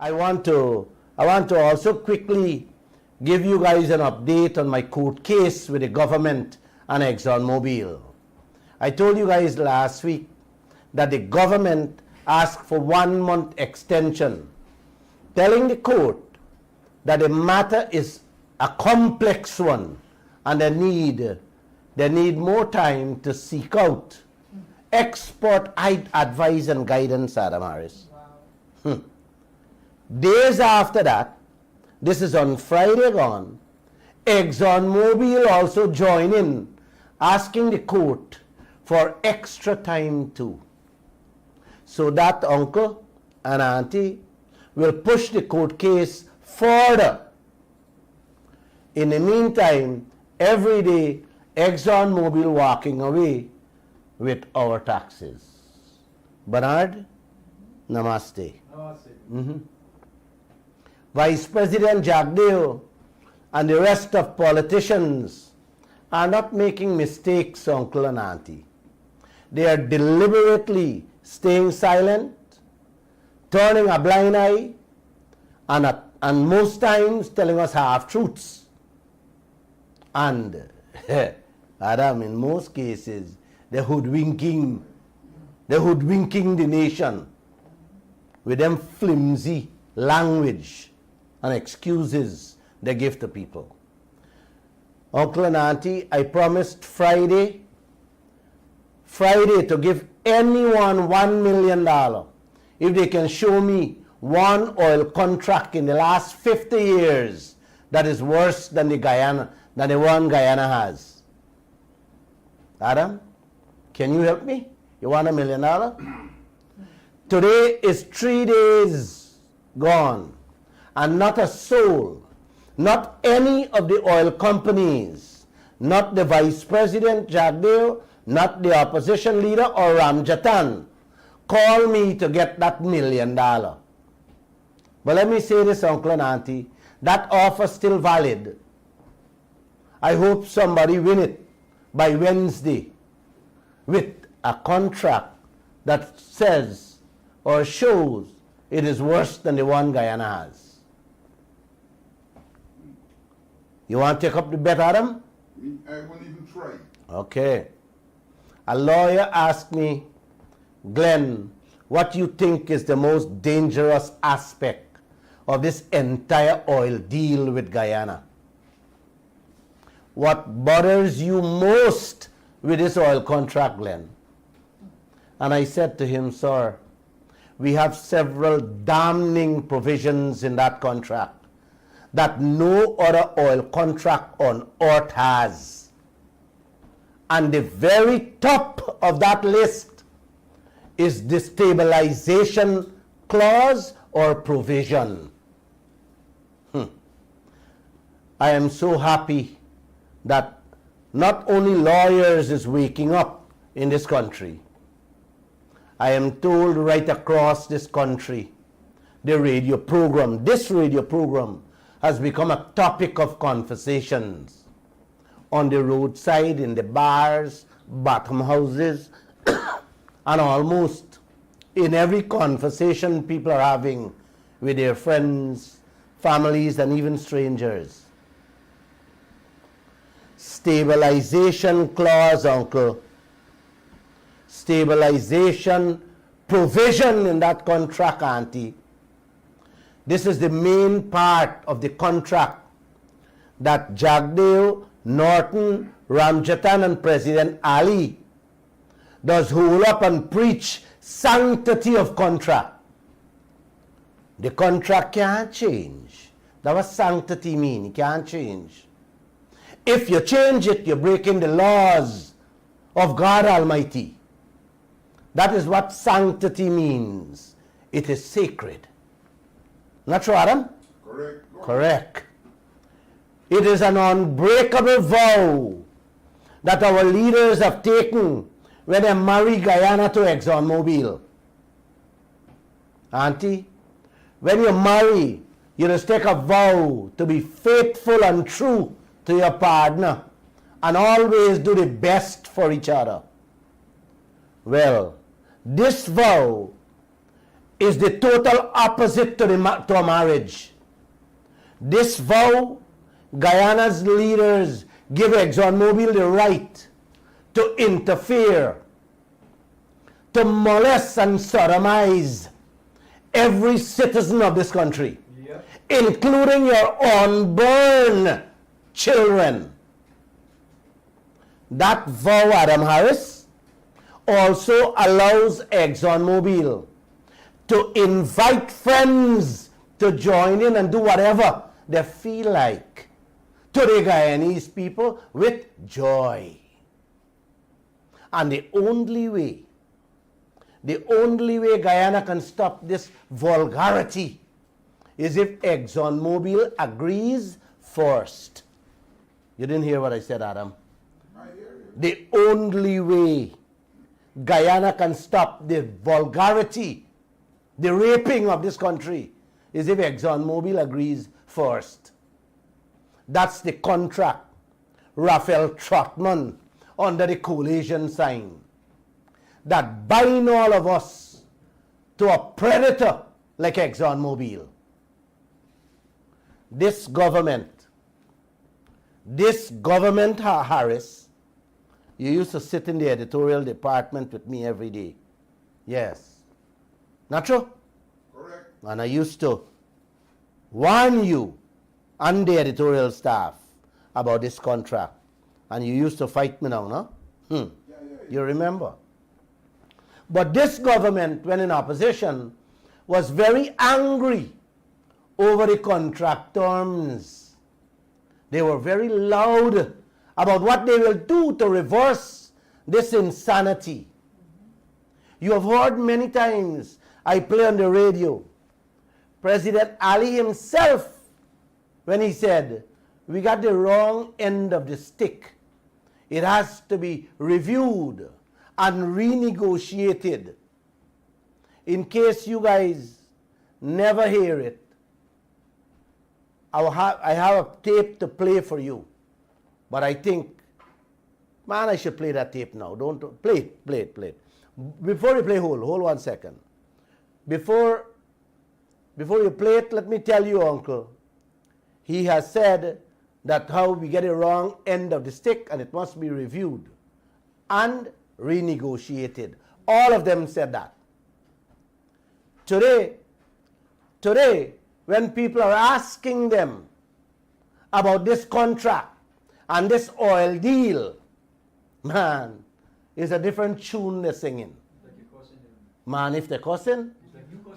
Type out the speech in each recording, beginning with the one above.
I want to also quickly give you guys an update on my court case with the government and ExxonMobil. I told you guys last week that the government asked for 1 month extension, telling the court that the matter is a complex one and they need more time to seek out expert advice and guidance, Adam Harris. Wow. Days after that, this is on Friday gone, ExxonMobil also joined in, asking the court for extra time too. So that uncle and auntie will push the court case further. In the meantime, every day, ExxonMobil walking away with our taxes. Bernard, namaste. Namaste. Vice President Jagdeo and the rest of politicians are not making mistakes, uncle and auntie. They are deliberately staying silent, turning a blind eye, and most times telling us half-truths. And, Adam, in most cases, they're hoodwinking the nation with them flimsy language and excuses they give to people. Uncle and auntie, I promised Friday to give anyone $1 million if they can show me one oil contract in the last 50 years that is worse than the one Guyana has. Adam, can you help me? You want $1 million? Today is 3 days gone, and not a soul, not any of the oil companies, not the Vice President Jagdeo, not the opposition leader or Ramjatan, call me to get that $1 million. But let me say this, uncle and auntie, that offer still valid. I hope somebody win it by Wednesday with a contract that says or shows it is worse than the one Guyana has. You want to take up the bet, Adam? I won't even try. Okay. A lawyer asked me, Glenn, what you think is the most dangerous aspect of this entire oil deal with Guyana? What bothers you most with this oil contract, Glenn? And I said to him, sir, we have several damning provisions in that contract that no other oil contract on earth has. And the very top of that list is the stabilization clause or provision. I am so happy that not only lawyers is waking up in this country. I am told right across this country, this radio program has become a topic of conversations on the roadside, in the bars, bottom houses, and almost in every conversation people are having with their friends, families, and even strangers. Stabilization clause, uncle. Stabilization provision in that contract, auntie. This is the main part of the contract that Jagdeo, Norton, Ramjatan, and President Ali does hold up and preach sanctity of contract. The contract can't change. That's what sanctity means. It can't change. If you change it, you're breaking the laws of God Almighty. That is what sanctity means. It is sacred. Not true, Adam? Correct. Correct. It is an unbreakable vow that our leaders have taken when they marry Guyana to ExxonMobil. Auntie, when you marry, you just take a vow to be faithful and true to your partner and always do the best for each other. Well, this vow is the total opposite to, to a marriage. This vow, Guyana's leaders give ExxonMobil the right to interfere, to molest and sodomize every citizen of this country, including your unborn children. That vow, Adam Harris, also allows ExxonMobil to invite friends to join in and do whatever they feel like to the Guyanese people with joy. And the only way Guyana can stop this vulgarity is if ExxonMobil agrees first. You didn't hear what I said, Adam? I hear you. The only way Guyana can stop the vulgarity, the raping of this country, is if ExxonMobil agrees first. That's the contract Raphael Trotman under the coalition signed, that bind all of us to a predator like ExxonMobil. This government, Harris, you used to sit in the editorial department with me every day. Yes. Not true? Correct. And I used to warn you and the editorial staff about this contract. And you used to fight me now, no? Yeah. You remember? But this government, when in opposition, was very angry over the contract terms. They were very loud about what they will do to reverse this insanity. You have heard many times, I play on the radio, President Ali himself, when he said, we got the wrong end of the stick. It has to be reviewed and renegotiated. In case you guys never hear it, I have a tape to play for you. But I think, man, I should play that tape now. Don't play it. Before you play, hold 1 second. Before you play it, let me tell you, Uncle, he has said that how we get a wrong end of the stick and it must be reviewed and renegotiated. All of them said that. Today, when people are asking them about this contract and this oil deal, man, it's a different tune they're singing. Man, if they're cussing,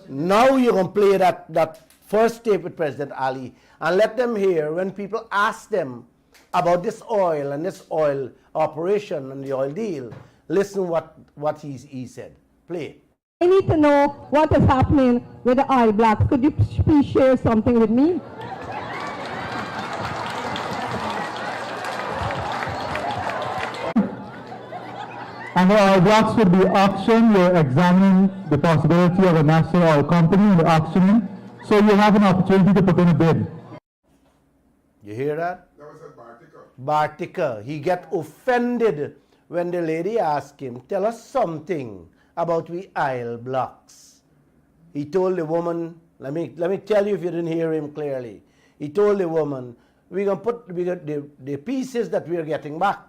now you can play that first tape with President Ali and let them hear when people ask them about this oil and this oil operation and the oil deal. Listen what he said. Play it. I need to know what is happening with the oil blocks. Could you please share something with me? And the oil blocks will be auctioned. We're examining the possibility of a national oil company in the auctioning. So you have an opportunity to put in a bid. You hear that? That was at Bartica. Bartica. He get offended when the lady asked him, tell us something about we oil blocks. He told the woman, let me tell you if you didn't hear him clearly. He told the woman, we got the pieces that we are getting back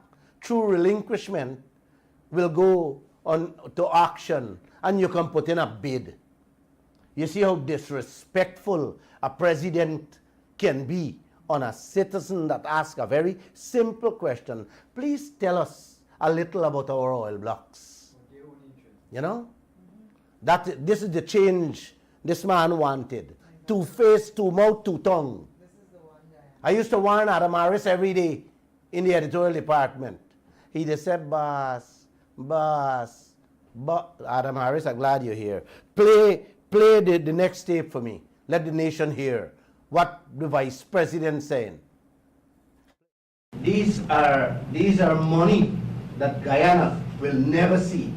through relinquishment will go on to auction and you can put in a bid. You see how disrespectful a president can be on a citizen that asks a very simple question. Please tell us a little about our oil blocks. You know? This is the change this man wanted. Two face, two mouth, two tongue. I used to warn Adam Harris every day in the editorial department. He just said, boss, Adam Harris, I'm glad you're here. Play the next tape for me. Let the nation hear what the vice president saying. These are money that Guyana will never see,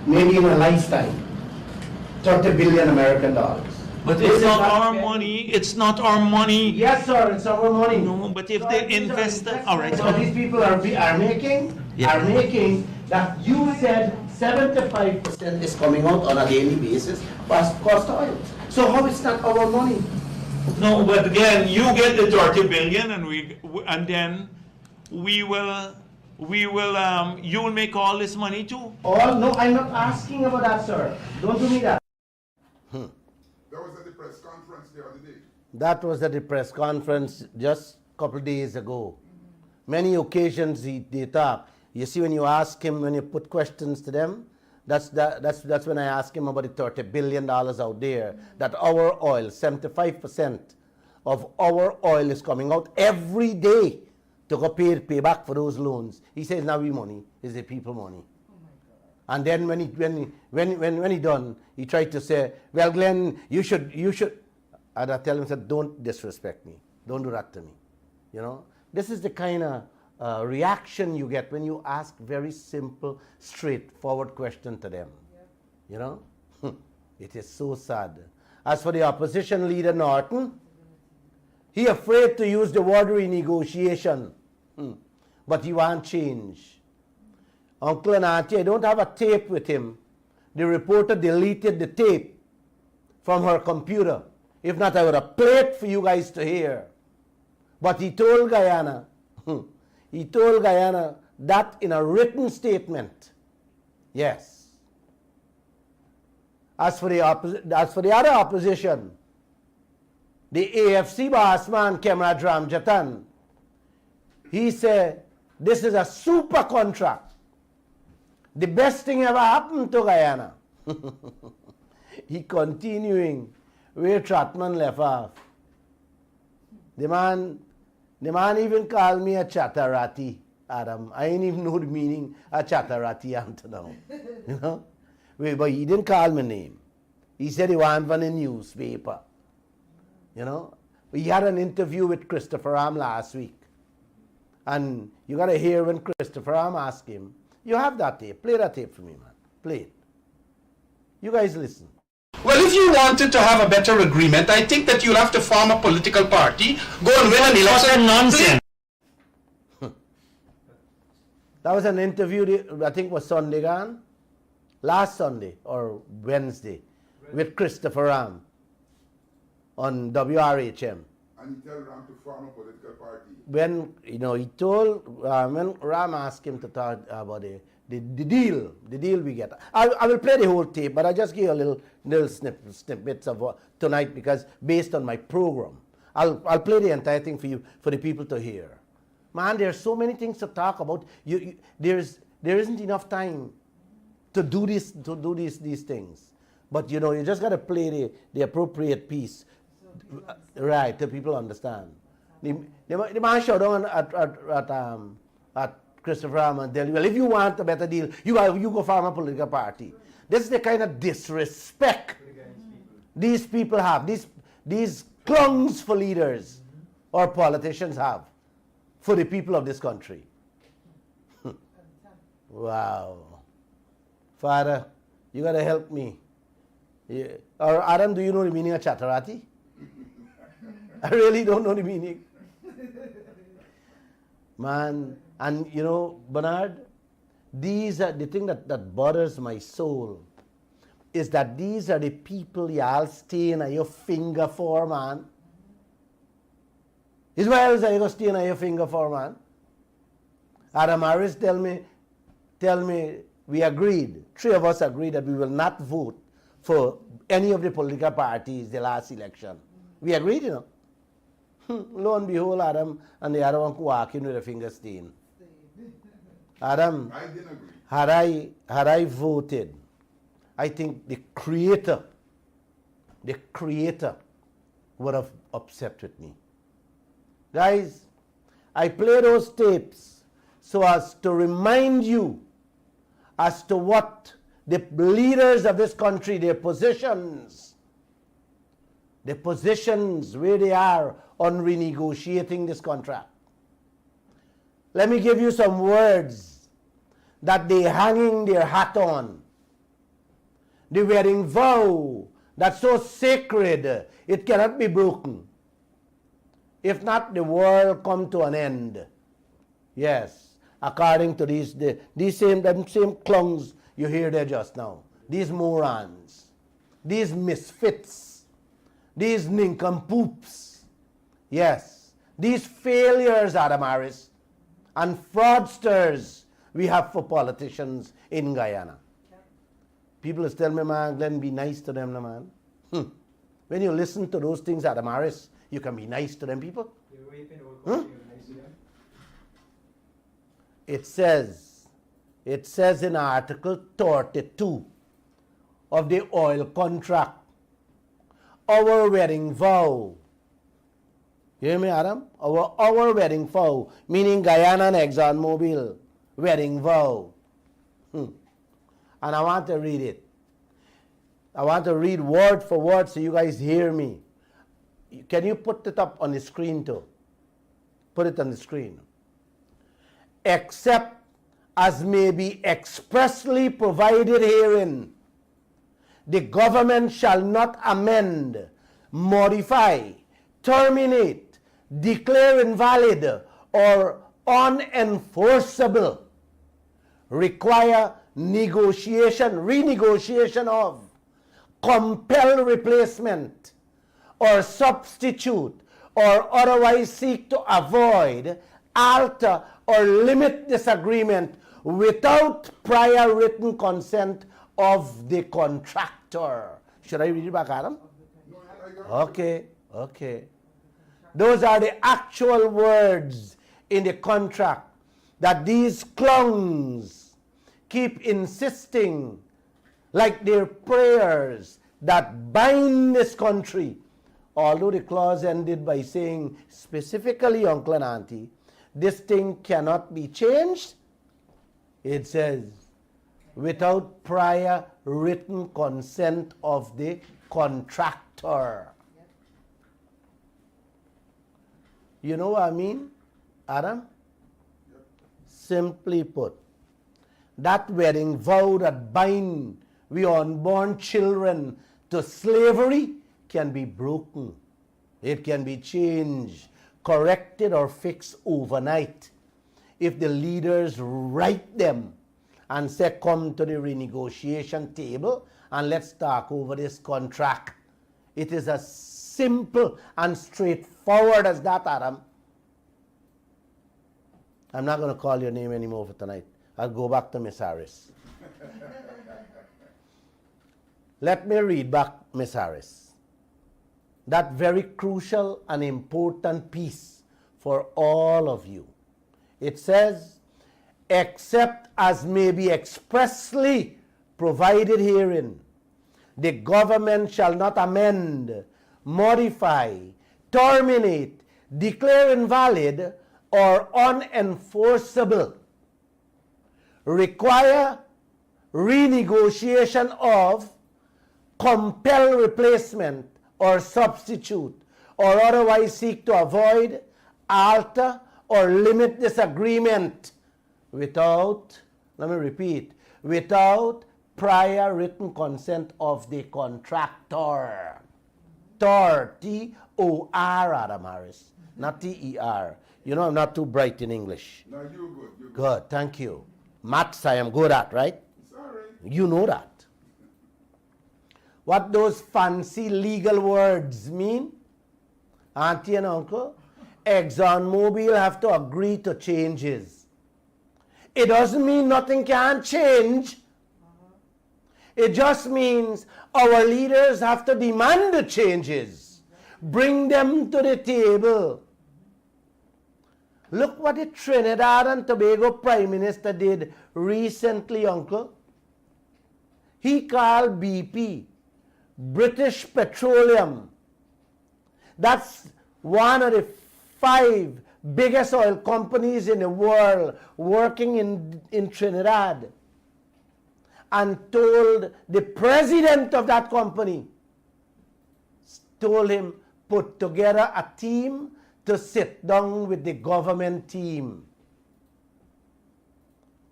maybe in a lifetime. 30 billion American dollars. But it's not our money. It's not our money. Yes, sir, it's our money. No, but if they invest, all right. So these people are making that you said 75% is coming out on a daily basis for cost of oil. So how is that our money? No, but again, you get the 30 billion and then you will make all this money too. Oh, no, I'm not asking about that, sir. Don't do me that. That was at the press conference the other day. That was at the press conference just a couple of days ago. Many occasions they talk. You see, when you ask him, when you put questions to them, that's when I ask him about the $30 billion out there, that our oil, 75% of our oil is coming out every day to go pay back for those loans. He says, now we money is the people money. And then when he done, he tried to say, well, Glenn, you should. And I tell him, said, don't disrespect me. Don't do that to me. You know, this is the kind of reaction you get when you ask very simple, straightforward question to them. You know, it is so sad. As for the opposition leader Norton, he afraid to use the word renegotiation, but he won't change. Uncle and Auntie, I don't have a tape with him. The reporter deleted the tape from her computer. If not, I would have played it for you guys to hear. But he told Guyana, that in a written statement. Yes. As for the other opposition, the AFC boss man, Kemraj Ramjatan, he said, this is a super contract. The best thing ever happened to Guyana. He continuing where Trotman left off. The man even called me a chatterati, Adam. I ain't even know the meaning of chatterati until now. You know? But he didn't call my name. He said he wanted one in the newspaper. You know? He had an interview with Christopher Am last week. And you got to hear when Christopher Am asked him, you have that tape. Play that tape for me, man. Play it. You guys listen. Well, if you wanted to have a better agreement, I think that you'll have to form a political party, go and win an election. Nonsense. That was an interview, I think was Sunday gone, last Sunday or Wednesday, with Christopher Ram on WRHM. And he tell Ram to form a political party. When, you know, he told, when Ram asked him to talk about the deal we get. I will play the whole tape, but I just give you a little snippets of tonight because based on my program. I'll play the entire thing for you, for the people to hear. Man, there's so many things to talk about. There isn't enough time to do these things. But you know, you just got to play the appropriate piece, right? So people understand. The man showed on at Christopher Ram and tell you, well, if you want a better deal, you go form a political party. This is the kind of disrespect these people have. These clungs for leaders or politicians have for the people of this country. Wow. Father, you got to help me. Yeah. Or Adam, do you know the meaning of chatterati? I really don't know the meaning. Man, and you know, Bernard, these are the thing that bothers my soul is that these are the people y'all staying at your finger for, man. Is why else are you going to stay at your finger for, man? Adam Harris tell me, we agreed, three of us agreed that we will not vote for any of the political parties the last election. We agreed, you know. Lo and behold, Adam and the other one walking with a finger stain. Adam, I didn't agree. had I voted, I think the creator would have upset with me. Guys, I play those tapes so as to remind you as to what the leaders of this country, their positions where they are on renegotiating this contract. Let me give you some words that they hanging their hat on. The wedding vow that's so sacred it cannot be broken. If not, the world come to an end. Yes, according to these same clungs you hear there just now. These morons, these misfits, these nincompoops, yes, these failures, Adam Harris, and fraudsters we have for politicians in Guyana. People is telling me, man, Glenn, be nice to them, man. When you listen to those things, Adam Harris, you can be nice to them people. It says in Article 32 of the oil contract, our wedding vow. You hear me, Adam? Our wedding vow, meaning Guyana and Exxon Mobil wedding vow. And I want to read it. I want to read word for word so you guys hear me. Can you put it up on the screen too? Put it on the screen. Except as may be expressly provided herein, the government shall not amend, modify, terminate, declare invalid, or unenforceable, require renegotiation of, compel replacement, or substitute, or otherwise seek to avoid, alter, or limit this agreement without prior written consent of the contractor. Should I read it back, Adam? Okay. Those are the actual words in the contract that these clowns keep insisting, like their prayers, that bind this country. Although the clause ended by saying specifically, uncle and auntie, this thing cannot be changed, it says, without prior written consent of the contractor. You know what I mean, Adam? Simply put, that wedding vow that bind we unborn children to slavery can be broken. It can be changed, corrected, or fixed overnight if the leaders write them and say, come to the renegotiation table and let's talk over this contract. It is as simple and straightforward as that, Adam. I'm not going to call your name anymore for tonight. I'll go back to Miss Harris. Let me read back, Miss Harris, that very crucial and important piece for all of you. It says, except as may be expressly provided herein, the government shall not amend, modify, terminate, declare invalid, or unenforceable, require renegotiation of, compel replacement or substitute, or otherwise seek to avoid, alter, or limit this agreement without, let me repeat, without prior written consent of the contractor. Tor, T-O-R, Adam Harris, not T-E-R. You know I'm not too bright in English. No, you're good. You're good. Good, thank you. Maths I am good at, right? Sorry. You know that. What those fancy legal words mean, auntie and uncle? Exxon Mobil have to agree to changes. It doesn't mean nothing can change. It just means our leaders have to demand the changes. Bring them to the table. Look what the Trinidad and Tobago Prime Minister did recently, uncle. He called BP, British Petroleum. That's one of the 5 biggest oil companies in the world working in Trinidad, and told the president of that company, told him, put together a team to sit down with the government team.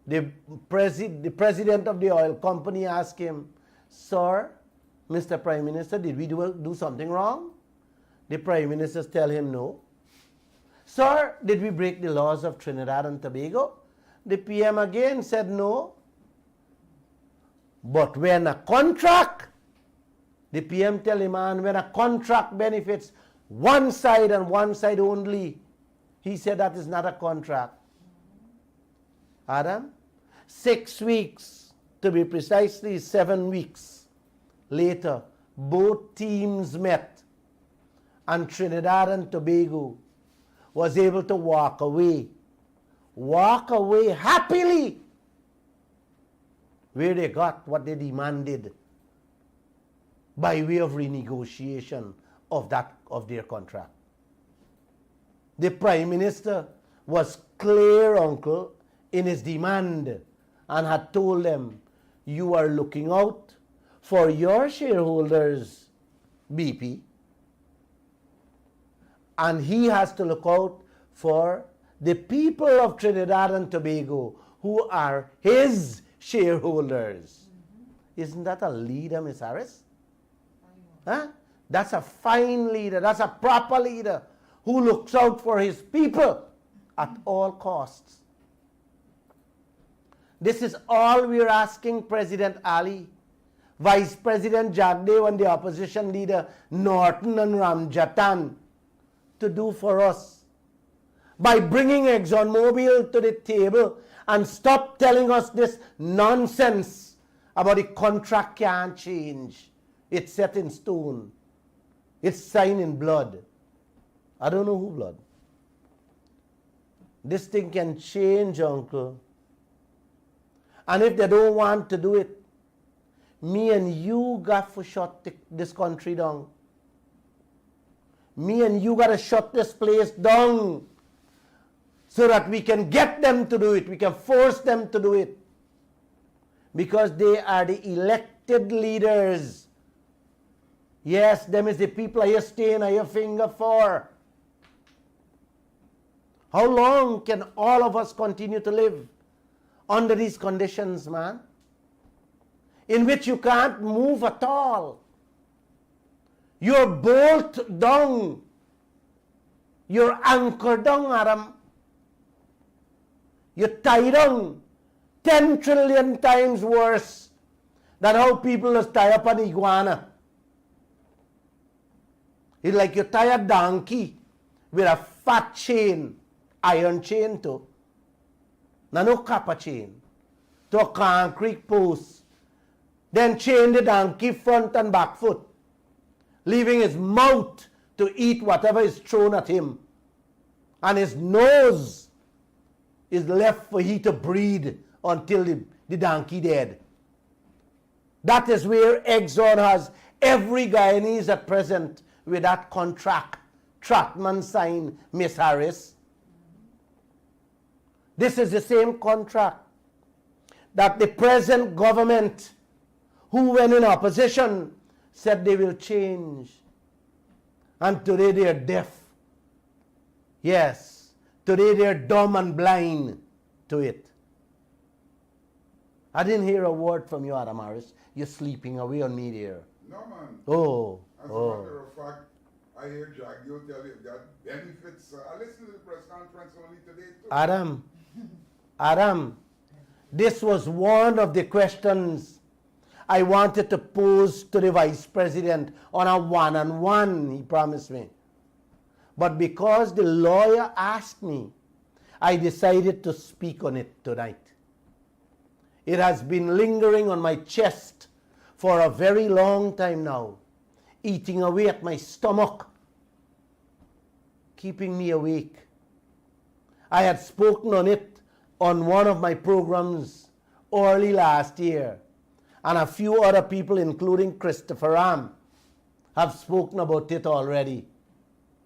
The president of the oil company asked him, sir, Mr. Prime Minister, did we do something wrong? The Prime Minister tell him no. Sir, did we break the laws of Trinidad and Tobago? The PM again said no. But when a contract, the PM tell the man, when a contract benefits one side and one side only, he said that is not a contract. Adam, 6 weeks, to be precisely 7 weeks later, both teams met and Trinidad and Tobago was able to walk away happily, where they got what they demanded by way of renegotiation of their contract. The Prime Minister was clear, uncle, in his demand and had told them, you are looking out for your shareholders, BP, and he has to look out for the people of Trinidad and Tobago who are his shareholders. Isn't that a leader, Miss Harris? Huh? That's a fine leader. That's a proper leader who looks out for his people at all costs. This is all we're asking President Ali, Vice President Jagdev and the opposition leader Norton and Ramjatan to do for us by bringing ExxonMobil to the table and stop telling us this nonsense about the contract can't change. It's set in stone. It's signed in blood. I don't know who blood. This thing can change, uncle. And if they don't want to do it, me and you got to shut this country down. Me and you got to shut this place down so that we can get them to do it. We can force them to do it. Because they are the elected leaders. Yes, them is the people you're staying on your finger for. How long can all of us continue to live under these conditions, man? In which you can't move at all. You're bolt down. You're anchored down, Adam. You're tied down 10 trillion times worse than how people just tie up an iguana. It's like you tie a donkey with a fat chain, iron chain too. Now no copper chain, to a concrete post. Then chain the donkey front and back foot, leaving his mouth to eat whatever is thrown at him. And his nose is left for he to breathe until the donkey dead. That is where Exxon has every Guyanese at present with that contract Trotman signed, Miss Harris. This is the same contract that the present government, who when in opposition said they will change. And today they are deaf. Yes, today they are dumb and blind to it. I didn't hear a word from you, Adam Harris. You're sleeping away on me there. No, man. Oh. As a matter of fact, I hear Jagdev tell you that benefits. I listened to the press conference only today too. Adam, this was one of the questions I wanted to pose to the Vice President on a one-on-one, he promised me. But because the lawyer asked me, I decided to speak on it tonight. It has been lingering on my chest for a very long time now, eating away at my stomach, keeping me awake. I had spoken on it on one of my programs early last year, and a few other people, including Christopher Ram, have spoken about it already.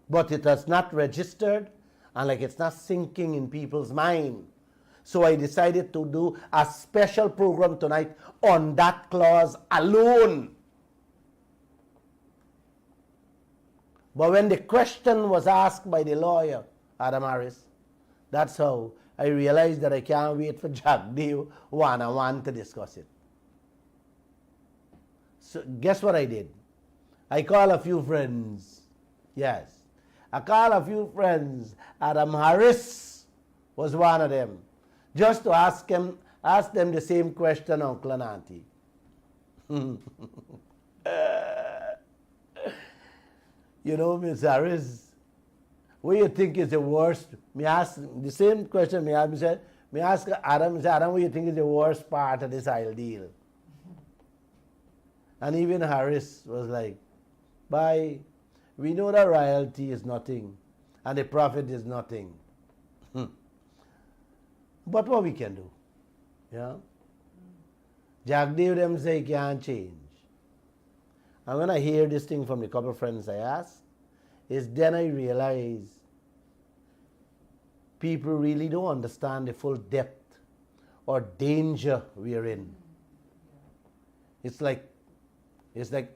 But it has not registered, and like it's not sinking in people's mind. So I decided to do a special program tonight on that clause alone. But when the question was asked by the lawyer, Adam Harris, that's how I realized that I can't wait for Jagdev one-on-one to discuss it. So guess what I did? I called a few friends. Yes. I called a few friends. Adam Harris was one of them. Just to ask them the same question, Uncle and Auntie. You know, Ms. Harris, what do you think is the worst? Me ask the same question. Me ask Adam. Say, Adam, what do you think is the worst part of this Isle deal? And even Harris was like, "Bye. We know that royalty is nothing, and the profit is nothing. But what we can do, yeah? Jack Dave them say he can't change. And when I hear this thing from the couple of friends I ask, is then I realize people really don't understand the full depth or danger we are in. It's like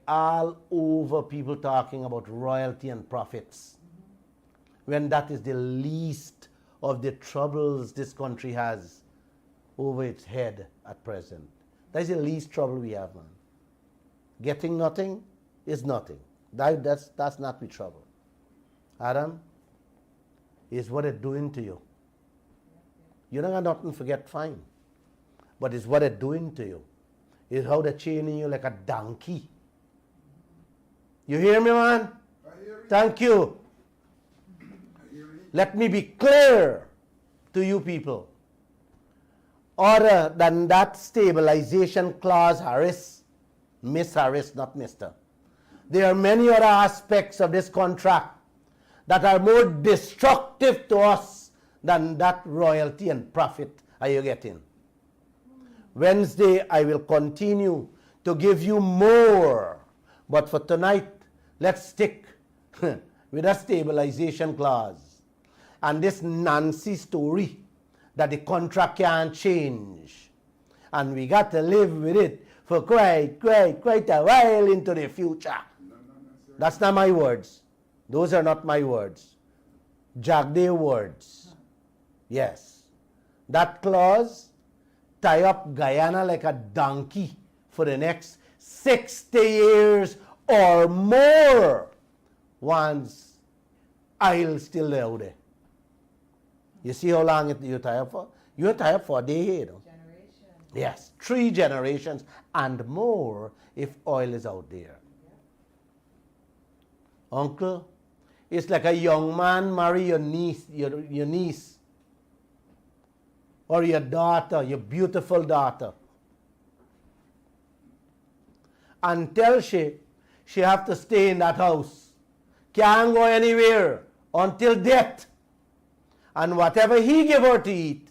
all over people talking about royalty and profits, when that is the least of the troubles this country has over its head at present. That's the least trouble we have, man. Getting nothing is nothing. That's not the trouble. Adam, is what it's doing to you. You don't got nothing to forget, fine. But it's what it's doing to you. It's how they're chaining you like a donkey. You hear me, man? I hear you. Thank you. I hear you. Let me be clear to you people. Other than that stabilization clause, Harris, Miss Harris, not Mr. There are many other aspects of this contract that are more destructive to us than that royalty and profit are you getting. Wednesday, I will continue to give you more. But for tonight, let's stick with a stabilization clause. And this Nancy story that the contract can't change. And we got to live with it for quite a while into the future. That's not my words. Those are not my words. Jagdev words. Yes. That clause tie up Guyana like a donkey for the next 60 years or more once I'll still there. You see how long you tie up for? You tie up for a decade. Yes, 3 generations and more if oil is out there. Uncle, it's like a young man marry your niece, your niece or your daughter, your beautiful daughter. Until she have to stay in that house. Can't go anywhere until death. And whatever he give her to eat,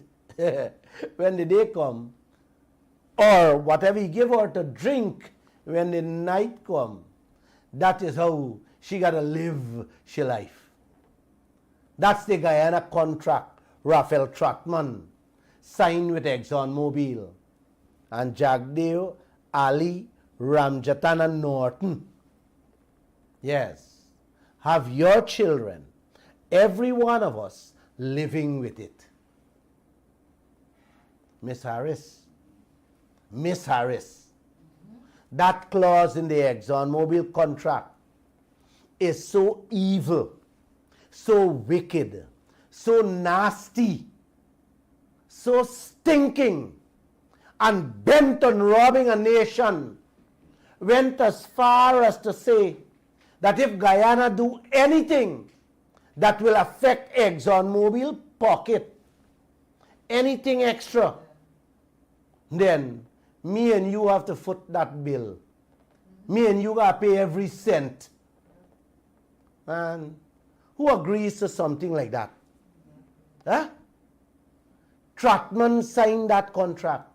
when the day come, or whatever he give her to drink when the night come, that is how she got to live she life. That's the Guyana contract Raphael Trotman signed with Exxon Mobil. And Jagdeo, Ali, Ramjatan and Norton. Yes. Have your children, every one of us, living with it. Miss Harris, that clause in the ExxonMobil contract is so evil, so wicked, so nasty, so stinking, and bent on robbing a nation, went as far as to say that if Guyana do anything that will affect ExxonMobil pocket, anything extra, then me and you have to foot that bill. Me and you got to pay every cent. Man, who agrees to something like that? Huh? Trotman signed that contract.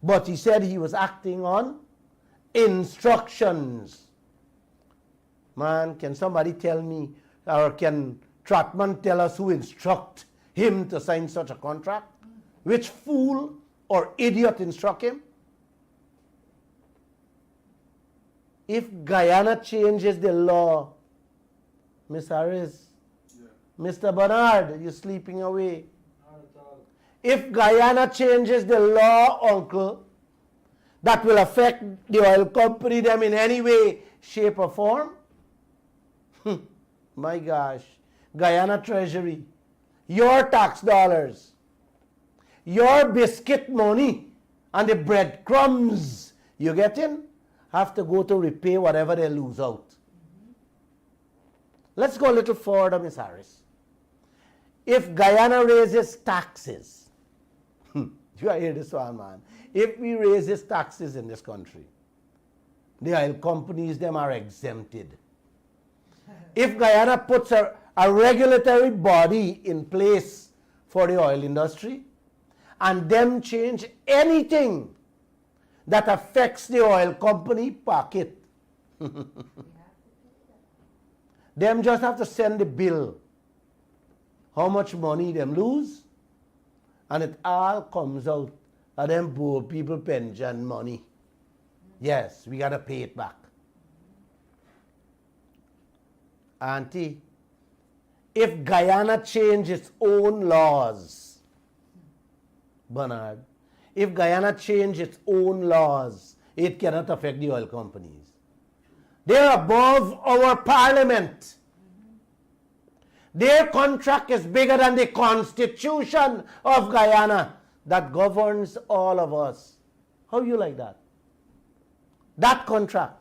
But he said he was acting on instructions. Man, can somebody tell me, or can Trotman tell us who instruct him to sign such a contract? Which fool or idiot instruct him? If Guyana changes the law, Miss Harris, Mr. Bernard, you're sleeping away. If Guyana changes the law, uncle, that will affect the oil company them in any way, shape or form, my gosh, Guyana Treasury, your tax dollars, your biscuit money And the breadcrumbs you get in have to go to repay whatever they lose out. Let's go a little further, Ms. Harris. If Guyana raises taxes, you hear this one, man. If we raise these taxes in this country, the oil companies, them are exempted. If Guyana puts a regulatory body in place for the oil industry, and them change anything that affects the oil company pocket, them just have to send the bill, how much money them lose, and it all comes out of them poor people pension money. Yes, we got to pay it back. Auntie, if Guyana change its own laws, Bernard, if Guyana change its own laws, it cannot affect the oil companies. They're above our parliament. Their contract is bigger than the constitution of Guyana that governs all of us. How you like that? That contract.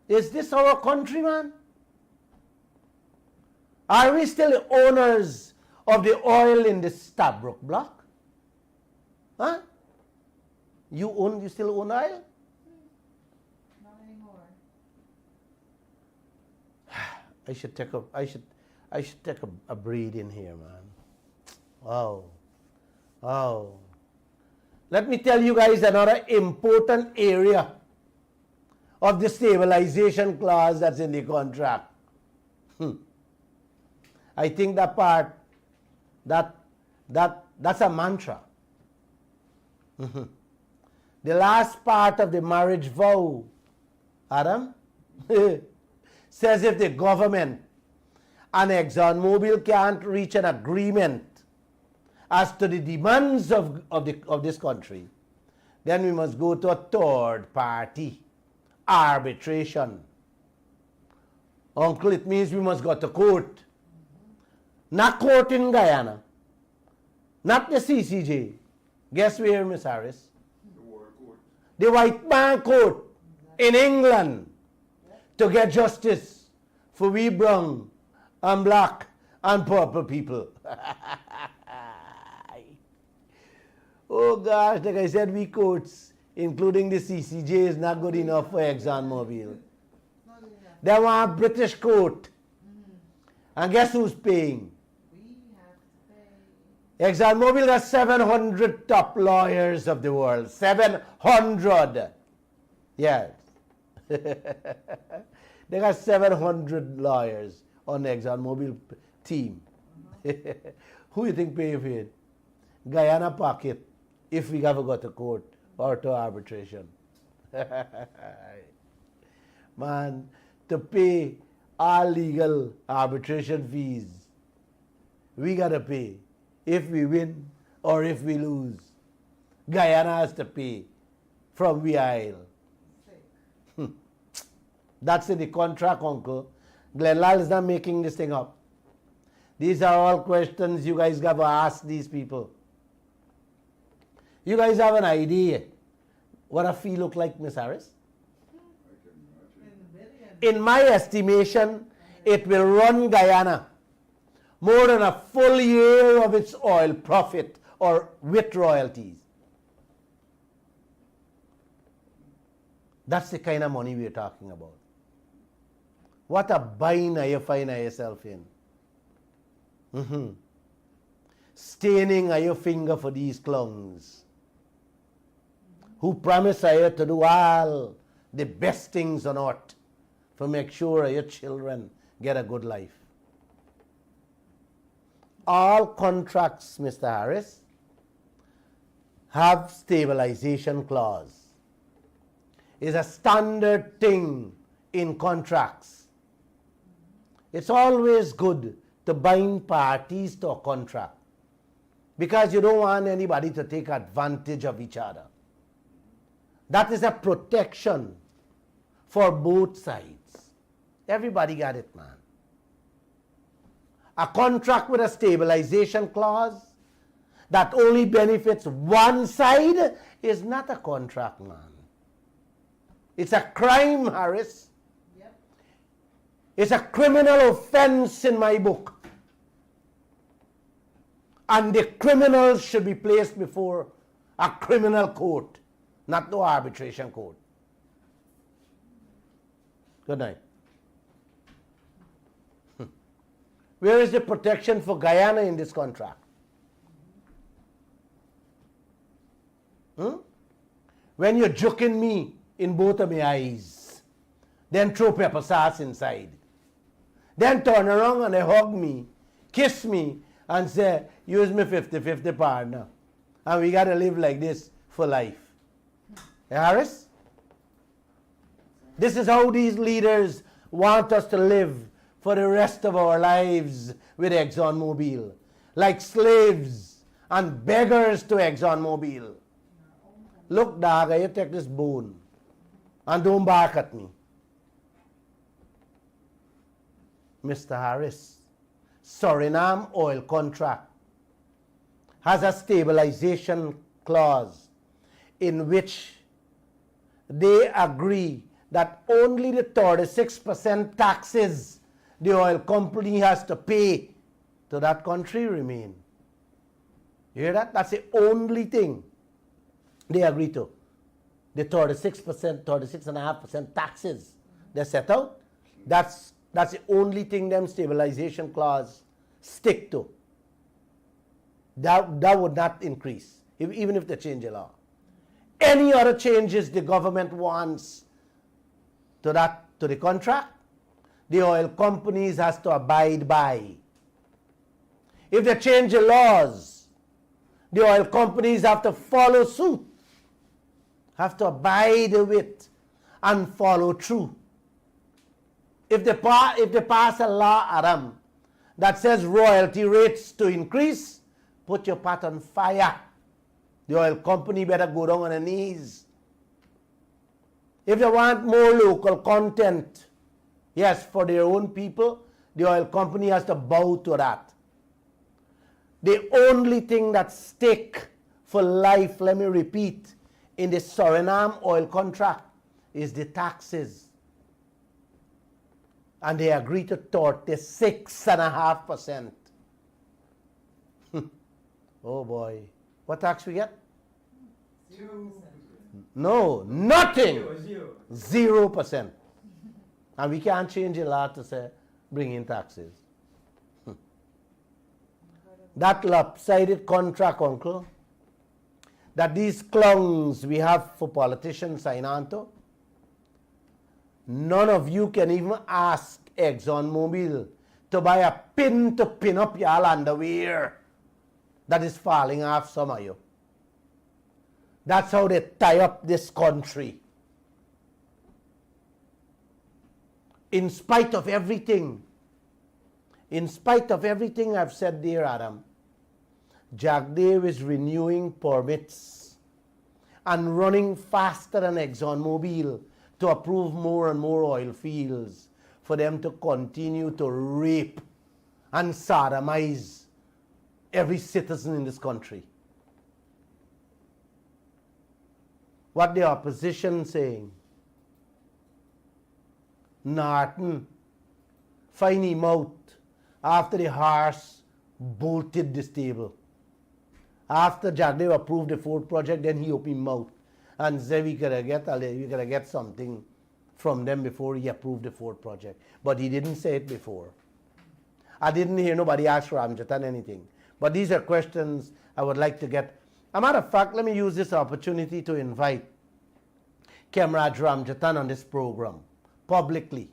Is this our country, man? Are we still the owners of the oil in the Stabroek block? Huh? You still own oil? Not anymore. I should take a breathe in here, man. Wow. Wow. Let me tell you guys another important area of the stabilization clause that's in the contract. I think that part, that's a mantra. The last part of the marriage vow, Adam, says if the government and ExxonMobil can't reach an agreement as to the demands of this country, then we must go to a third party arbitration. Uncle, it means we must go to court. Not court in Guyana. Not the CCJ. Guess where, Miss Harris? The World Court. The White Man Court in England to get justice for we brown and black and purple people. Oh gosh, like I said, we courts, including the CCJ, is not good enough for ExxonMobil. They want a British court. And guess who's paying? We have to pay. ExxonMobil has 700 top lawyers of the world. 700. Yes. They got 700 lawyers on the ExxonMobil team. Who you think pay for it? Guyana pocket, if we ever go to court or to arbitration. Man, to pay our legal arbitration fees, we gotta pay if we win or if we lose. Guyana has to pay from we isle. That's in the contract, Uncle. Lall is not making this thing up. These are all questions you guys got to ask these people. You guys have an idea what a fee look like, Miss Harris? In my estimation, it will run Guyana more than a full year of its oil profit or with royalties. That's the kind of money we're talking about. What a bind are you finding yourself in? Staining your finger for these clowns who promise you to do all the best things on earth to make sure your children get a good life. All contracts, Mr. Harris, have stabilization clause. It's a standard thing in contracts. It's always good to bind parties to a contract because you don't want anybody to take advantage of each other. That is a protection for both sides. Everybody got it, man. A contract with a stabilization clause that only benefits one side is not a contract, man. It's a crime, Harris. Yep. It's a criminal offense in my book. And the criminals should be placed before a criminal court, not no arbitration court. Good night. Where is the protection for Guyana in this contract? When you're joking me in both of my eyes, then throw pepper sauce inside. Then turn around and they hug me, kiss me, and say, use me 50-50 partner. And we got to live like this for life. Harris? This is how these leaders want us to live for the rest of our lives with ExxonMobil. Like slaves and beggars to ExxonMobil. Look, dog, you take this bone and don't bark at me. Mr. Harris, Suriname oil contract has a stabilization clause in which they agree that only the 36% taxes the oil company has to pay to that country remain. You hear that? That's the only thing they agree to. The 36%, 36.5% taxes they set out, that's the only thing them stabilization clause stick to. That would not increase, even if they change the law. Any other changes the government wants to the contract, the oil companies has to abide by. If they change the laws, the oil companies have to follow suit, have to abide with and follow through. If they pass a law, Adam, that says royalty rates to increase, put your pot on fire. The oil company better go down on their knees. If they want more local content, yes, for their own people, the oil company has to bow to that. The only thing that stick for life, let me repeat, in the Suriname oil contract is the taxes. And they agree to 36.5%. Oh boy. What tax we get? 2%. No, nothing. 0%. And we can't change the law to say bring in taxes. That lopsided contract, uncle, that these clowns we have for politicians sign on to, none of you can even ask ExxonMobil to buy a pin to pin up your underwear that is falling off some of you. That's how they tie up this country. In spite of everything I've said there, Adam, Jack Dave is renewing permits and running faster than ExxonMobil to approve more and more oil fields for them to continue to rape and sodomize every citizen in this country. What the opposition saying? Norton, find him out after the horse bolted this table. After Jack Dave approved the Ford project, then he opened his mouth and said we could get something from them before he approved the Ford project. But he didn't say it before. I didn't hear nobody ask Ramjatan anything. But these are questions I would like to get. As a matter of fact, let me use this opportunity to invite Comrade Ramjatan on this program publicly.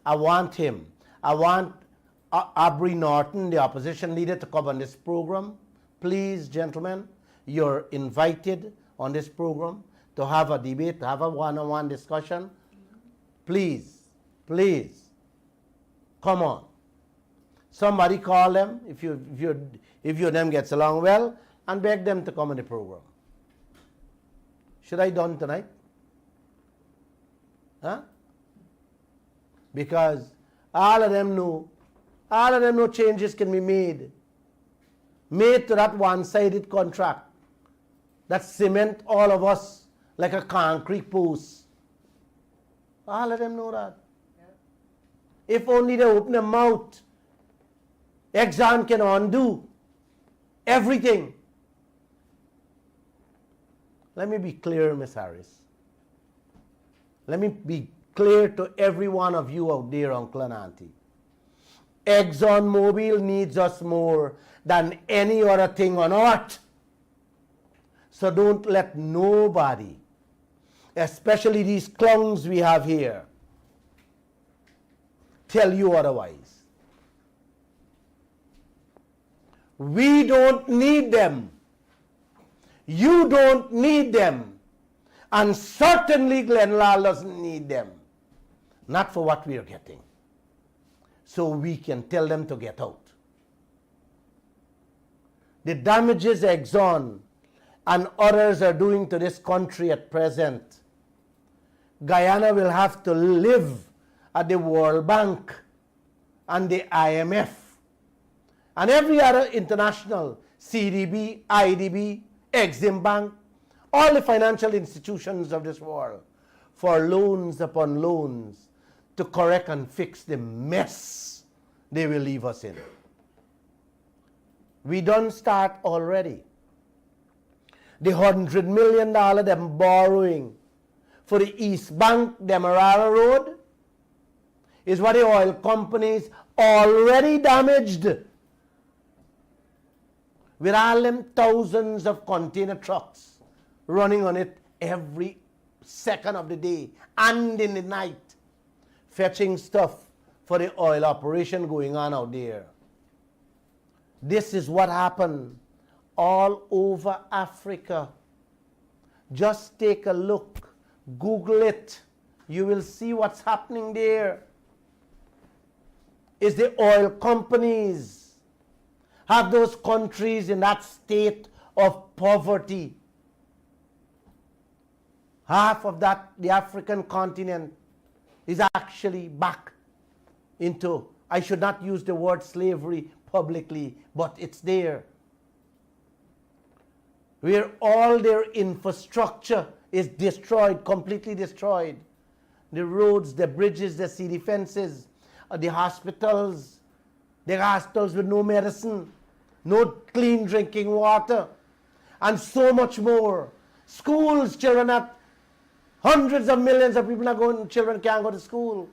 I want him. I want Aubrey Norton, the opposition leader, to come on this program. Please, gentlemen, you're invited on this program to have a debate, to have a one-on-one discussion. Please, please, come on. Somebody call them if you them gets along well and beg them to come on the program. Should I done tonight? Huh? Because all of them know changes can be made made to that one-sided contract that cement all of us like a concrete post. I'll let them know that. If only they open their mouth, Exxon can undo everything. Let me be clear, Ms. Harris. Let me be clear to every one of you out there, Uncle and Auntie. ExxonMobil needs us more than any other thing on earth. So don't let nobody, especially these clowns we have here, tell you otherwise. We don't need them. You don't need them. And certainly Glenn Lall doesn't need them. Not for what we are getting. So we can tell them to get out. The damages Exxon and others are doing to this country at present, Guyana will have to live at the World Bank and the IMF and every other international, CDB, IDB, Exim Bank, all the financial institutions of this world for loans upon loans to correct and fix the mess they will leave us in. We don't start already. The $100 million them borrowing for the East Bank, Demerara Road, is what the oil companies already damaged. With all them thousands of container trucks running on it every second of the day and in the night, fetching stuff for the oil operation going on out there. This is what happened all over Africa. Just take a look, Google it, you will see what's happening there. Is the oil companies have those countries in that state of poverty. Half of that, the African continent, is actually back into, I should not use the word slavery publicly, but it's there. Where all their infrastructure is destroyed, completely destroyed. The roads, the bridges, the city fences, the hospitals with no medicine, no clean drinking water, and so much more. Schools, children at hundreds of millions of people are going, children can't go to school.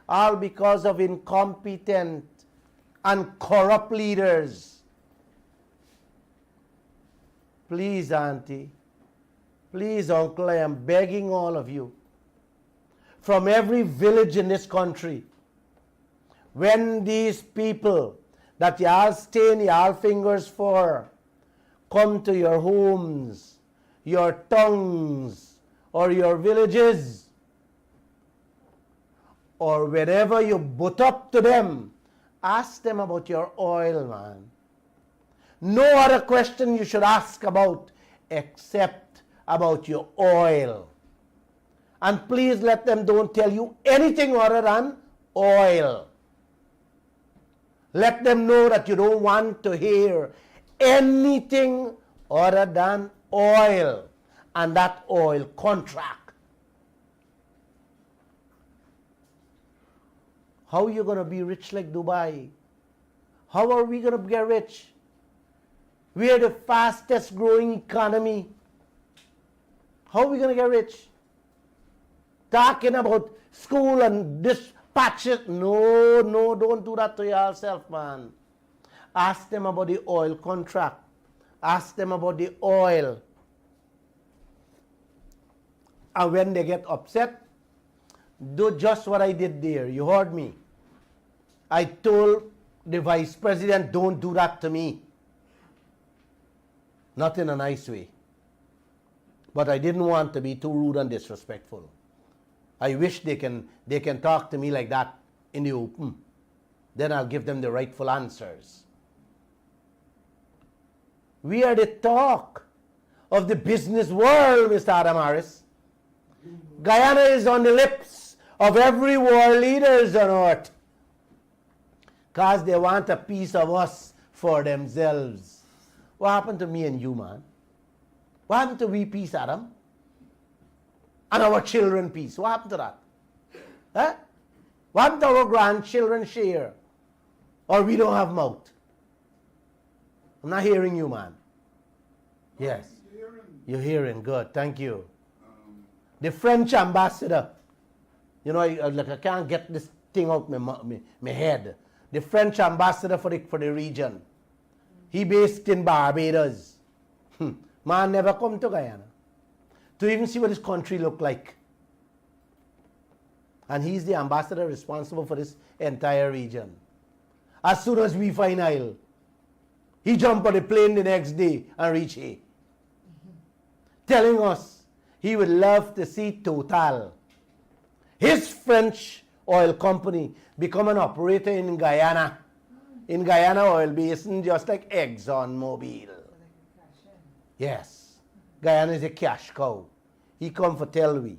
All because of incompetent and corrupt leaders. Please, Auntie, please, Uncle, I am begging all of you, from every village in this country, when these people that y'all stain y'all fingers for come to your homes, your towns, or your villages, or wherever you butt up to them, ask them about your oil, man. No other question you should ask about except about your oil. And please let them don't tell you anything other than oil. Let them know that you don't want to hear anything other than oil and that oil contract. How are you going to be rich like Dubai? How are we going to get rich? We are the fastest growing economy. How are we going to get rich? Talking about school and dispatches. No, don't do that to yourself, man. Ask them about the oil contract. Ask them about the oil. And when they get upset, do just what I did there. You heard me. I told the vice president, don't do that to me. Not in a nice way. But I didn't want to be too rude and disrespectful. I wish they can talk to me like that in the open. Then I'll give them the rightful answers. We are the talk of the business world, Mr. Adam Harris. Guyana is on the lips of every world leaders on earth. Because they want a piece of us for themselves. What happened to me and you, man? What happened to we peace, Adam? And our children peace. What happened to that? Huh? What happened to our grandchildren share? Or we don't have mouth? I'm not hearing you, man. Yes. You're hearing. Good. Thank you. The French ambassador. You know, I can't get this thing out my head. The French ambassador for the region. He based in Barbados. Man never come to Guyana to even see what this country look like. And he's the ambassador responsible for this entire region. As soon as we find oil, he jumped on the plane the next day and reached here. Telling us he would love to see Total, his French oil company, become an operator in Guyana. In Guyana oil basin, just like Exxon Mobil. Yes. Guyana is a cash cow. He come for tell we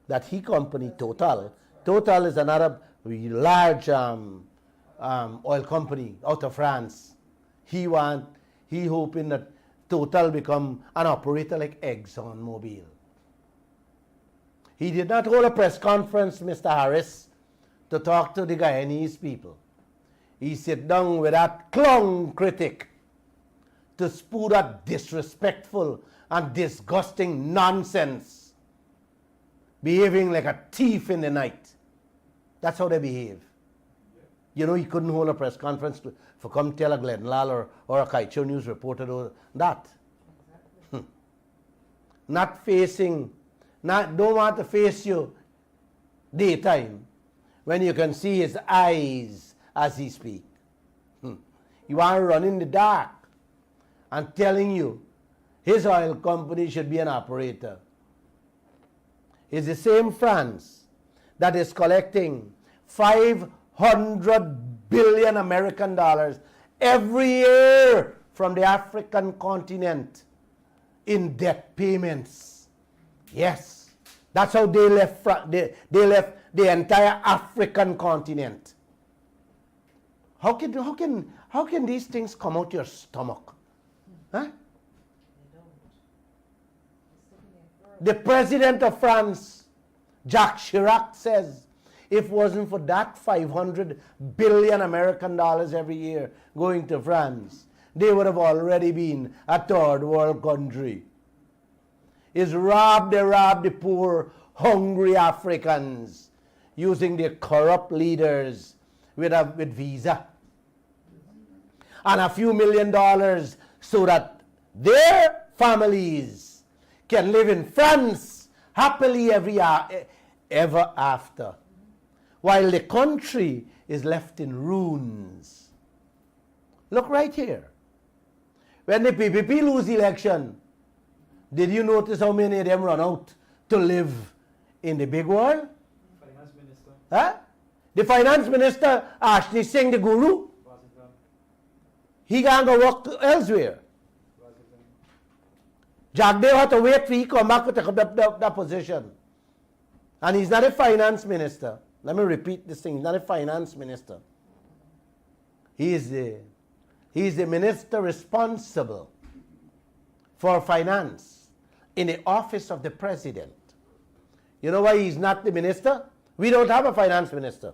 that he company Total. Total is another large oil company out of France. He hoping that Total become an operator like Exxon Mobil. He did not hold a press conference, Mr. Harris, to talk to the Guyanese people. He sat down with that clown critic to spew that disrespectful and disgusting nonsense, behaving like a thief in the night. That's how they behave. You know, he couldn't hold a press conference for come tell a Lall or a Kaieteur news reporter that. Don't want to face you daytime when you can see his eyes as he speaks. You want to run in the dark and telling you his oil company should be an operator. It's the same France that is collecting 500 billion American dollars every year from the African continent in debt payments. Yes, that's how they left the entire African continent. How can these things come out your stomach? Huh? The president of France, Jacques Chirac, says if it wasn't for that 500 billion American dollars every year going to France, they would have already been a third world country. They rob the poor, hungry Africans using their corrupt leaders with visa and a few $1 million so that their families can live in France happily ever after, while the country is left in ruins. Look right here. When the PPP lose election, did you notice how many of them run out to live in the big world? Finance Minister. Huh? The finance minister, Ashley Singh, the guru, he can't go work elsewhere. Jack Dale had to wait for he come back to take up that position. And he's not a finance minister. Let me repeat this thing. He's not a finance minister. He is the minister responsible for finance in the office of the president. You know why he's not the minister? We don't have a finance minister.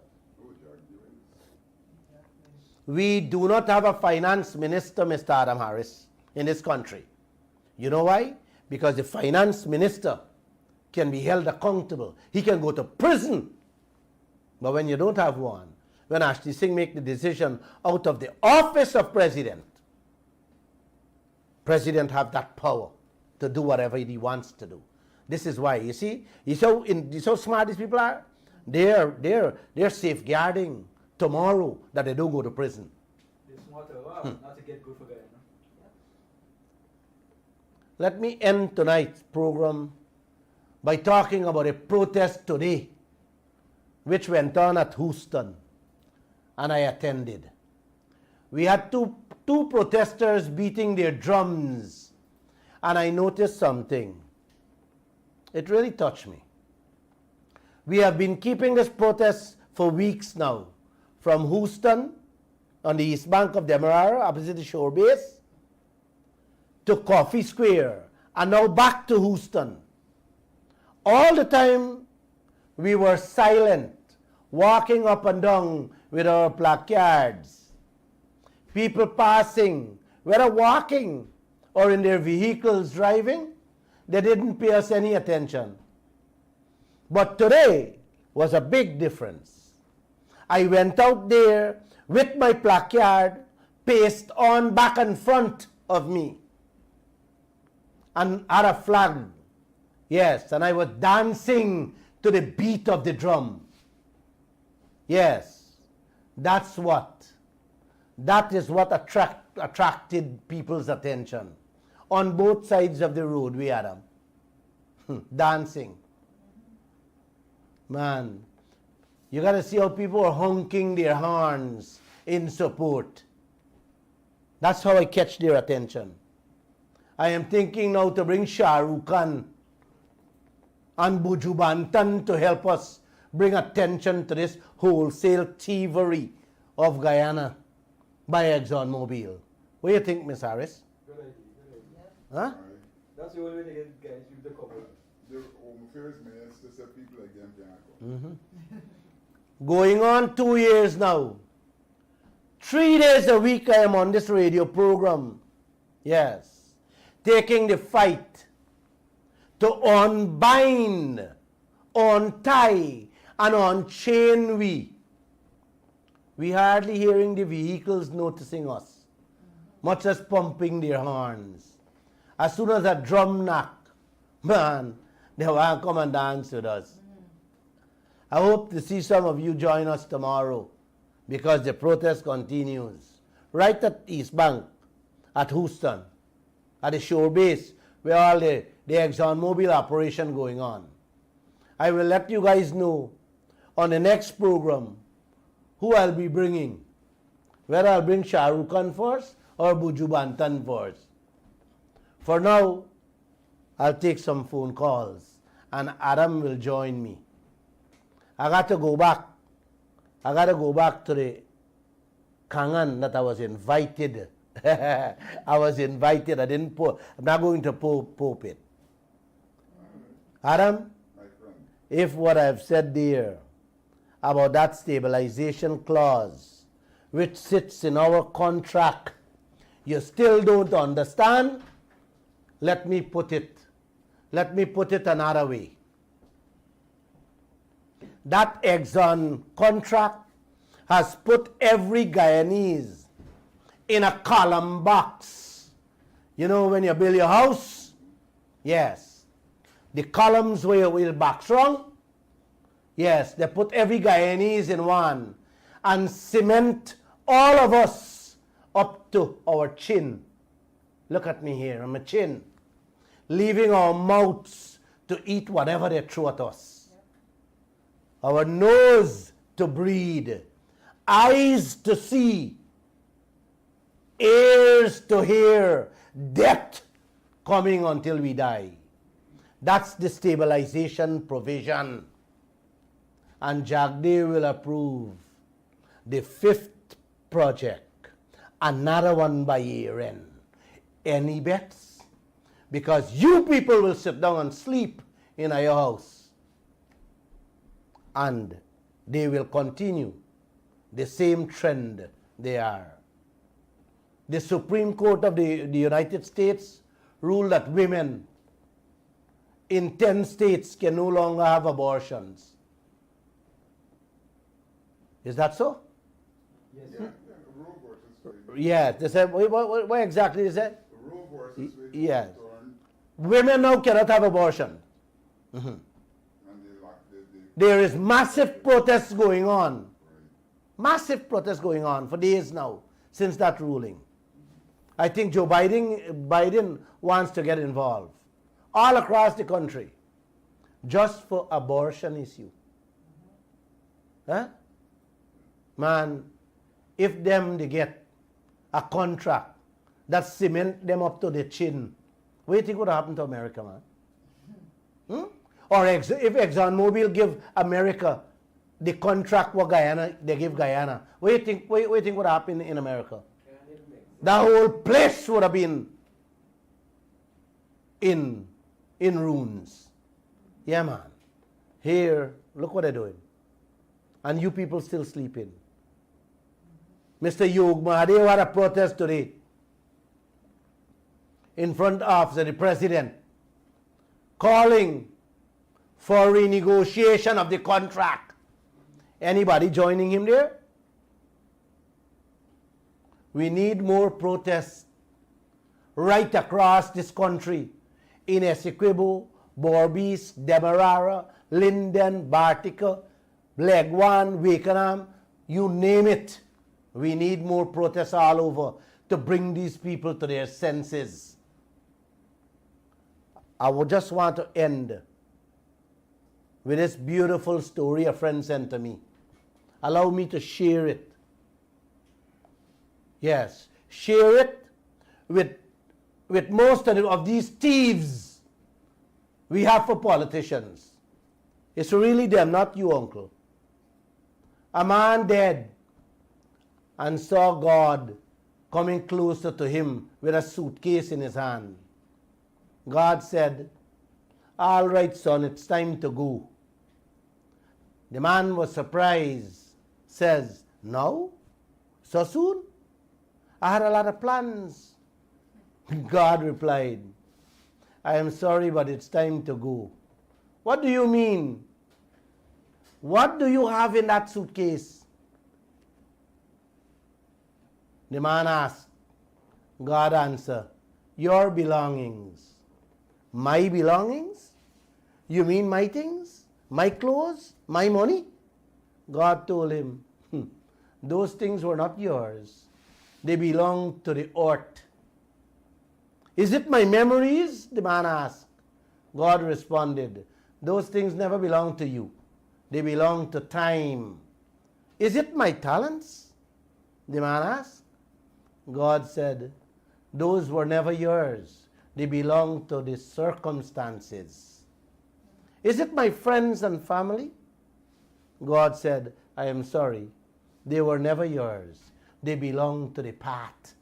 We do not have a finance minister, Mr. Adam Harris, in this country. You know why? Because the finance minister can be held accountable. He can go to prison. But when you don't have one, when Ashley Singh make the decision out of the office of president have that power to do whatever he wants to do. This is why, you see, you so smart these people are. They're safeguarding tomorrow that they don't go to prison. They're smart not to get good for Guyana. Let me end tonight's program by talking about a protest today which went on at Houston, and I attended. We had two protesters beating their drums, and I noticed something. It really touched me. We have been keeping this protest for weeks now, from Houston on the east bank of Demerara, opposite the shore base, to Coffee Square, and now back to Houston. All the time we were silent, walking up and down with our placards. People passing, whether walking or in their vehicles driving, they didn't pay us any attention. But today was a big difference. I went out there with my placard pasted on back and front of me and had a flag. Yes, and I was dancing to the beat of the drum. Yes, that is what attracted people's attention. On both sides of the road we had them dancing. Man, you got to see how people are honking their horns in support. That's how I catch their attention. I am thinking now to bring Shah Rukh Khan and Buju Banton to help us bring attention to this wholesale thievery of Guyana by ExxonMobil. What do you think, Miss Harris? Good idea, good idea. Huh? That's the only way to get guys use the cover. The Home Affairs Minister said people like them can't go. Going on 2 years now. 3 days a week I am on this radio program. Yes. Taking the fight to unbind, untie, and unchain we. We hardly hearing the vehicles noticing us, much as pumping their horns. As soon as a drum knock, man, they want to come and dance with us. I hope to see some of you join us tomorrow because the protest continues. Right at East Bank, at Houston, at the shore base where all the ExxonMobil operation going on. I will let you guys know on the next program who I'll be bringing. Whether I'll bring Shah Rukh Khan first or Buju Banton first. For now, I'll take some phone calls and Adam will join me. I got to go back. I got to go back to the Kangan that I was invited. I was invited. I didn't I'm not going to pope it. Adam, My friend. if what I've said there about that stabilization clause, which sits in our contract, you still don't understand, let me put it another way. That Exxon contract has put every Guyanese in a column box. You know when you build your house? Yes. The columns where you will box wrong? Yes, they put every Guyanese in one and cement all of us up to our chin. Look at me here, I'm a chin. Leaving our mouths to eat whatever they throw at us. Our nose to breathe, eyes to see, ears to hear, death coming until we die. That's the stabilization provision. And Jagde will approve the 5th project, another one by year end. Any bets? Because you people will sit down and sleep in your house. And they will continue the same trend they are. The Supreme Court of the United States ruled that women in 10 states can no longer have abortions. Is that so? Yes. Yeah, Roe versus Wade. Yeah, they said, what exactly is that? Roe versus Wade. Yes. overturned, Women now cannot have abortion. And they locked the There is massive protests going on. Massive protests going on for days now since that ruling. I think Joe Biden wants to get involved all across the country just for abortion issue. Huh? Man, if they get a contract that cement them up to the chin, what do you think would happen to America, man? Or if ExxonMobil give America the contract what Guyana, they give Guyana, what do you think would happen in America? The whole place would have been in ruins. Yeah, man. Here, look what they're doing. And you people still sleeping. Mr. Yog Mahadev had a protest today in front of the president, calling for renegotiation of the contract. Anybody joining him there? We need more protests right across this country in Essequibo, Berbice, Demerara, Linden, Bartica, Legwan, Wakenham, you name it. We need more protests all over to bring these people to their senses. I would just want to end with this beautiful story a friend sent to me. Allow me to share it. Yes, share it with most of these thieves we have for politicians. It's really them, not you, uncle. A man dead and saw God coming closer to him with a suitcase in his hand. God said, "All right, son, it's time to go." The man was surprised, says, "No? So soon? I had a lot of plans." God replied, "I am sorry, but it's time to go." What do you mean? What do you have in that suitcase? The man asked. God answered, "Your belongings." My belongings? You mean my things? My clothes? My money? God told him, "Those things were not yours. They belong to the earth." "Is it my memories?" the man asked. God responded, "Those things never belong to you. They belong to time." "Is it my talents?" the man asked. God said, "Those were never yours. They belong to the circumstances." "Is it my friends and family?" God said, "I am sorry. They were never yours. They belong to the path."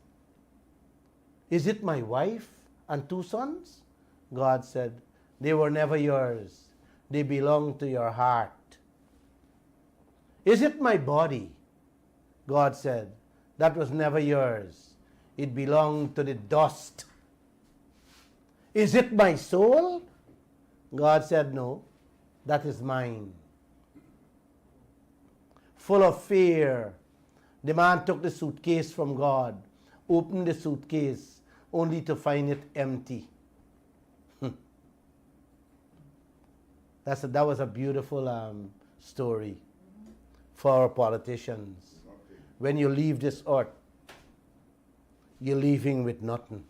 "Is it my wife and 2 sons?" God said, "They were never yours. They belong to your heart." "Is it my body?" God said, "That was never yours. It belonged to the dust." "Is it my soul?" God said, "No, that is mine." Full of fear, the man took the suitcase from God, opened the suitcase, only to find it empty. That was a beautiful story for our politicians. When you leave this earth, you're leaving with nothing.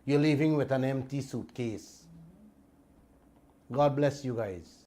You're leaving with an empty suitcase. God bless you guys.